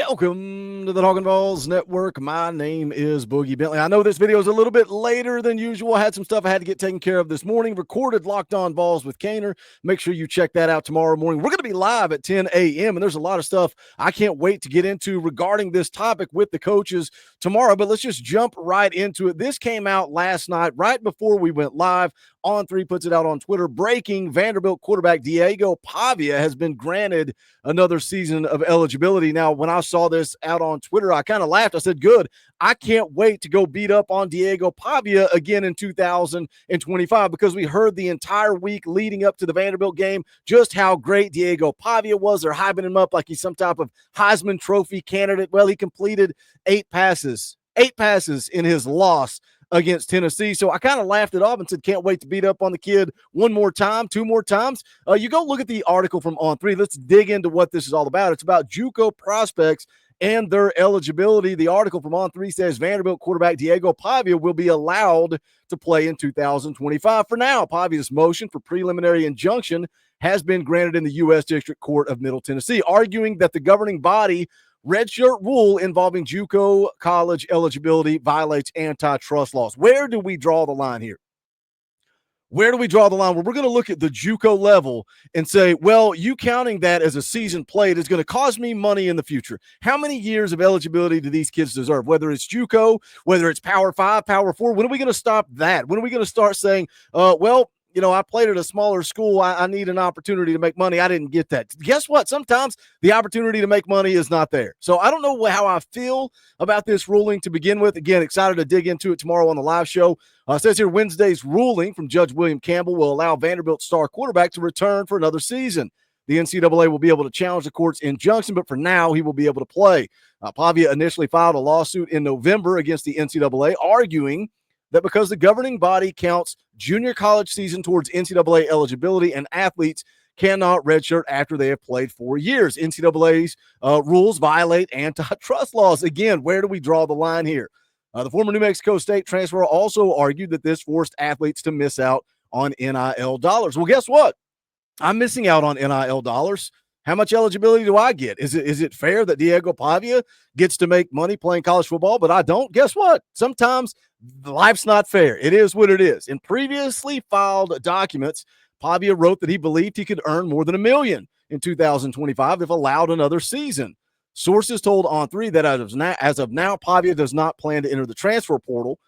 Welcome to the Talkin VAWLS Network. My name is Boogie Bentley. I know this video is a little bit later than usual. I had some stuff I had to get taken care of this morning. Recorded Locked On Vols with Kaner. Make sure you check that out tomorrow morning. We're going to be live at 10 a.m., and there's a lot of stuff I can't wait to get into regarding this topic with the coaches tomorrow, but let's just jump right into it. This came out last night right before we went live. On3 puts it out on Twitter. Breaking: Vanderbilt quarterback Diego Pavia has been granted another season of eligibility. Now, when I saw this out on Twitter, I kind of laughed. I said, good. I can't wait to go beat up on Diego Pavia again in 2025, because we heard the entire week leading up to the Vanderbilt game just how great Diego Pavia was. They're hyping him up like he's some type of Heisman Trophy candidate. Well, he completed 8 passes in his loss against Tennessee. So I kind of laughed it off and said, can't wait to beat up on the kid one more time, 2 more times. You go look at the article from On3. Let's dig into what this is all about. It's about JUCO prospects and their eligibility. The article from On3 says Vanderbilt quarterback Diego Pavia will be allowed to play in 2025. For now, Pavia's motion for preliminary injunction has been granted in the U.S. District Court of Middle Tennessee, arguing that the governing body redshirt rule involving JUCO college eligibility violates antitrust laws. Where do we draw the line here? Where do we draw the line? Well, we're going to look at the JUCO level and say, well, you counting that as a season played is going to cost me money in the future. How many years of eligibility do these kids deserve? Whether it's JUCO, whether it's Power 5, Power 4, when are we going to stop that? When are we going to start saying, well, you know, I played at a smaller school. I need an opportunity to make money. I didn't get that. Guess what? Sometimes the opportunity to make money is not there. So I don't know how I feel about this ruling to begin with. Again, excited to dig into it tomorrow on the live show. It says here, Wednesday's ruling from Judge William Campbell will allow Vanderbilt star quarterback to return for another season. The NCAA will be able to challenge the court's injunction, but for now, he will be able to play. Pavia initially filed a lawsuit in November against the NCAA, arguing that because the governing body counts junior college season towards NCAA eligibility and athletes cannot redshirt after they have played 4 years. NCAA's rules violate antitrust laws. Again, where do we draw the line here? The former New Mexico State transfer also argued that this forced athletes to miss out on NIL dollars. Well, guess what? I'm missing out on NIL dollars. How much eligibility do I get? Is it fair that Diego Pavia gets to make money playing college football, but I don't? Guess what? Sometimes life's not fair. It is what it is. In previously filed documents, Pavia wrote that he believed he could earn more than $1 million in 2025 if allowed another season. Sources told On3 that as of now, Pavia does not plan to enter the transfer portal.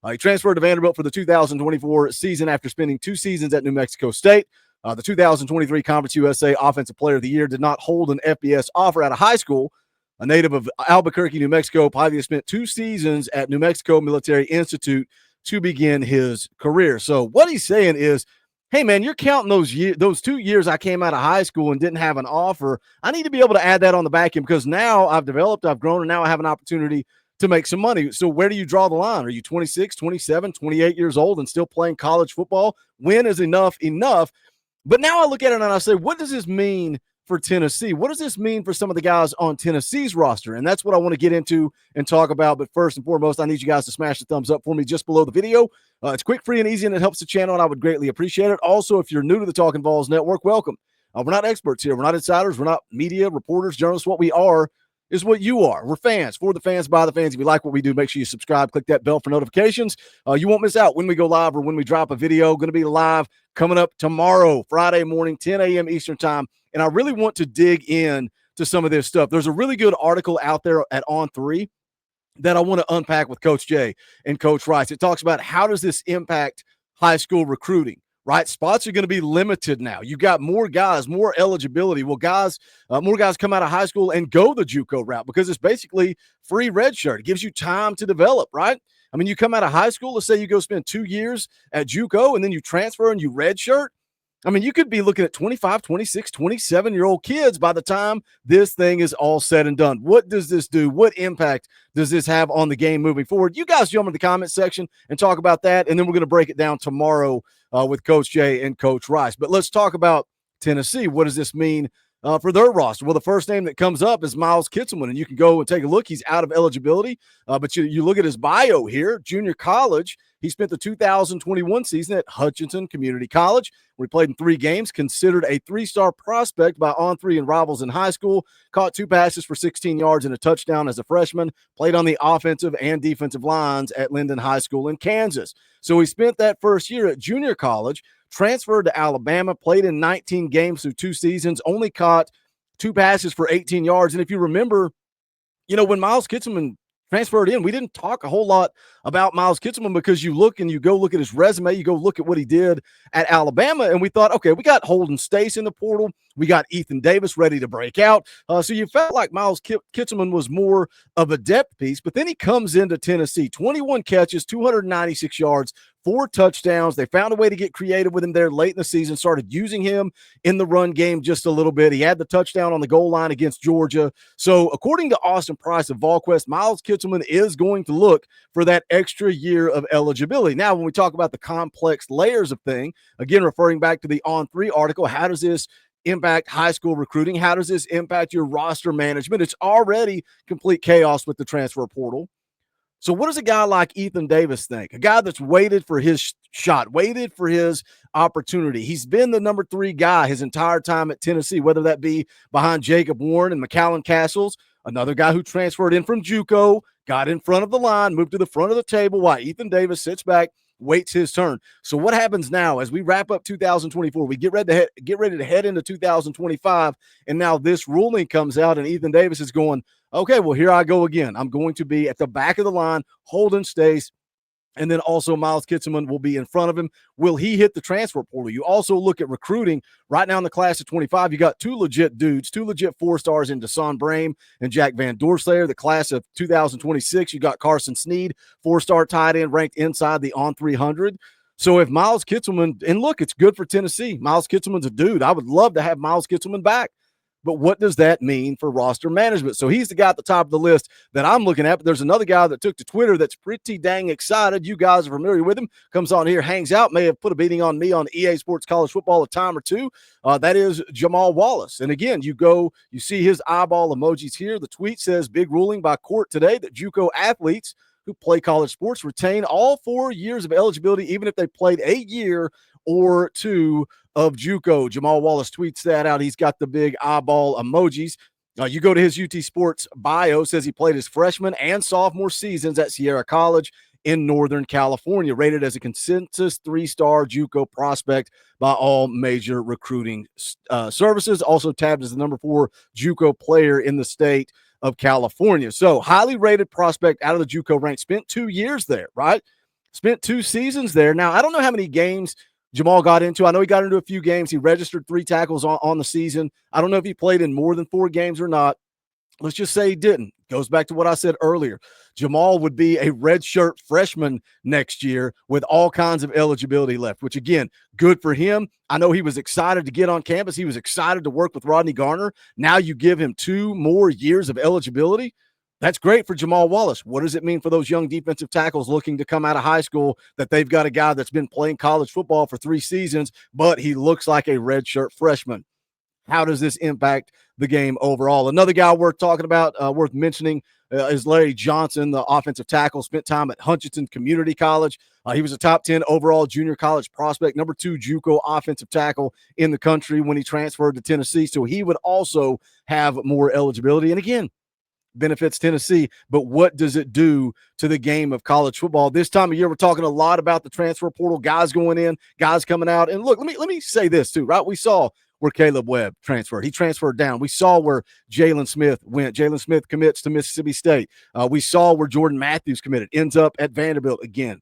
He transferred to Vanderbilt for the 2024 season after spending 2 seasons at New Mexico State. The 2023 Conference USA Offensive Player of the Year did not hold an FBS offer out of high school. A native of Albuquerque, New Mexico, Pavia spent 2 seasons at New Mexico Military Institute to begin his career. So what he's saying is, hey, man, you're counting those 2 years I came out of high school and didn't have an offer. I need to be able to add that on the back end, because now I've developed, I've grown, and now I have an opportunity to make some money. So where do you draw the line? Are you 26, 27, 28 years old and still playing college football? When is enough? But now I look at it and I say, what does this mean for Tennessee? What does this mean for some of the guys on Tennessee's roster? And that's what I want to get into and talk about. But first and foremost, I need you guys to smash the thumbs up for me just below the video. It's quick, free, and easy, and it helps the channel, and I would greatly appreciate it. Also, if you're new to the Talkin VAWLS Network, welcome. We're not experts here. We're not insiders. We're not media, reporters, journalists. What we are is what you are. We're fans, for the fans, by the fans. If you like what we do, make sure you subscribe, click that bell for notifications. You won't miss out when we go live or when we drop a video. Going to be live coming up tomorrow, Friday morning, 10 a.m. Eastern time. And I really want to dig in to some of this stuff. There's a really good article out there at On3 that I want to unpack with Coach Jay and Coach Rice. It talks about how does this impact high school recruiting, right? Spots are going to be limited now. You got more guys, more eligibility. Well, more guys come out of high school and go the JUCO route because it's basically free redshirt. It gives you time to develop, right? I mean, you come out of high school, let's say you go spend 2 years at JUCO and then you transfer and you redshirt. I mean, you could be looking at 25, 26, 27-year-old kids by the time this thing is all said and done. What does this do? What impact does this have on the game moving forward? You guys jump in the comment section and talk about that, and then we're going to break it down tomorrow with Coach Jay and Coach Rice. But let's talk about Tennessee. What does this mean for their roster? Well, the first name that comes up is Miles Kitselman, and you can go and take a look. He's out of eligibility, but you look at his bio here, junior college. He spent the 2021 season at Hutchinson Community College, where he played in 3 games, considered a 3-star prospect by On3 and rivals in high school, caught 2 passes for 16 yards and a touchdown as a freshman, played on the offensive and defensive lines at Linden High School in Kansas. So he spent that first year at junior college, transferred to Alabama, played in 19 games through 2 seasons, only caught 2 passes for 18 yards. And if you remember, when Miles Kitselman transferred in, we didn't talk a whole lot about Miles Kitselman because you look at his resume, you go look at what he did at Alabama, and we thought, okay, we got Holden Stace in the portal, we got Ethan Davis ready to break out. So you felt like Miles Kitselman was more of a depth piece, but then he comes into Tennessee, 21 catches, 296 yards, 4 touchdowns. They found a way to get creative with him there late in the season, started using him in the run game just a little bit. He had the touchdown on the goal line against Georgia. So according to Austin Price of VolQuest, Miles Kitselman is going to look for that extra year of eligibility. Now, when we talk about the complex layers of thing, again, referring back to the On3 article, how does this impact high school recruiting? How does this impact your roster management? It's already complete chaos with the transfer portal. So what does a guy like Ethan Davis think? A guy that's waited for his shot, waited for his opportunity. He's been the number 3 guy his entire time at Tennessee, whether that be behind Jacob Warren and McAllen Castles, another guy who transferred in from JUCO, got in front of the line, moved to the front of the table while Ethan Davis sits back, waits his turn. So what happens now as we wrap up 2024? We get ready to head into 2025, and now this ruling comes out, and Ethan Davis is going, okay, well, here I go again. I'm going to be at the back of the line. Holden Stace, and then also Miles Kitselman will be in front of him. Will he hit the transfer portal? You also look at recruiting right now in the class of 25. You got 2 legit dudes, 2 legit 4-stars in Deson Brame and Jack Van Doorslayer. The class of 2026, you got Carson Sneed, 4-star tight end ranked inside the on 300. So if Miles Kitselman, and look, it's good for Tennessee. Miles Kitselman's a dude. I would love to have Miles Kitselman back. But what does that mean for roster management? So he's the guy at the top of the list that I'm looking at. But there's another guy that took to Twitter that's pretty dang excited. You guys are familiar with him. Comes on here, hangs out, may have put a beating on me on EA Sports College Football a time or two. That is Jamal Wallace. And again, you see his eyeball emojis here. The tweet says, big ruling by court today that JUCO athletes who play college sports retain all 4 years of eligibility, even if they played a year or 2 of JUCO. Jamal Wallace tweets that out. He's got the big eyeball emojis. You go to his UT Sports bio, says he played his freshman and sophomore seasons at Sierra College in Northern California, rated as a consensus 3-star JUCO prospect by all major recruiting services. Also tabbed as the number 4 JUCO player in the state of California. So highly rated prospect out of the JUCO ranks. Spent 2 years there, right? Spent 2 seasons there. Now, I don't know how many games Jamal got into. I know he got into a few games. He registered 3 tackles on the season. I don't know if he played in more than 4 games or not. Let's just say he didn't. Goes back to what I said earlier. Jamal would be a redshirt freshman next year with all kinds of eligibility left, which, again, good for him. I know he was excited to get on campus. He was excited to work with Rodney Garner. Now you give him 2 more years of eligibility. That's great for Jamal Wallace. What does it mean for those young defensive tackles looking to come out of high school that they've got a guy that's been playing college football for 3 seasons, but he looks like a redshirt freshman? How does this impact the game overall? Another guy worth talking about, worth mentioning, is Larry Johnson, the offensive tackle. Spent time at Hutchinson Community College. He was a top 10 overall junior college prospect, number 2 JUCO offensive tackle in the country when he transferred to Tennessee. So he would also have more eligibility. And again, benefits Tennessee, but what does it do to the game of college football? This time of year, we're talking a lot about the transfer portal, guys going in, guys coming out. And look, let me say this too, right? We saw where Caleb Webb transferred. He transferred down. We saw where Jalen Smith went. Jalen Smith commits to Mississippi State. We saw where Jordan Matthews committed, ends up at Vanderbilt again.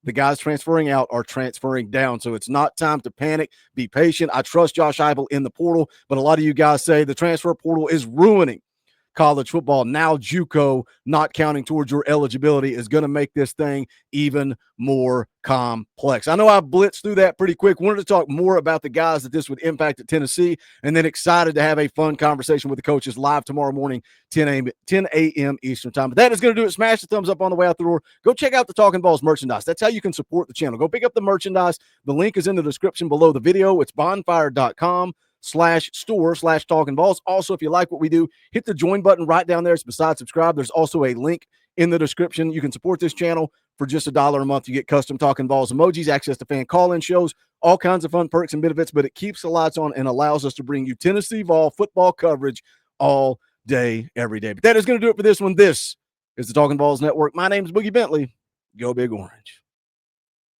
The guys transferring out are transferring down. So it's not time to panic. Be patient. I trust Josh Heupel in the portal, but a lot of you guys say the transfer portal is ruining college football. Now JUCO not counting towards your eligibility is going to make this thing even more complex. I know I blitzed through that pretty quick. Wanted to talk more about the guys that this would impact at Tennessee, and then excited to have a fun conversation with the coaches live tomorrow morning, 10 a.m. Eastern time. But that is going to do it. Smash the thumbs up on the way out the door. Go check out the Talkin VAWLS merchandise. That's how you can support the channel. Go pick up the merchandise. The link is in the description below the video. It's bonfire.com/store/Talkin VAWLS. Also, if you like what we do, hit the join button right down there. It's beside subscribe. There's also a link in the description. You can support this channel For just $1 a month, you get custom Talkin Vols emojis, access to fan call-in shows, all kinds of fun perks and benefits, but it keeps the lights on and allows us to bring you Tennessee Vol football coverage all day, every day. But that is going to do it for this one. This is the Talkin Vols Network. My name is Boogie Bentley. Go Big Orange.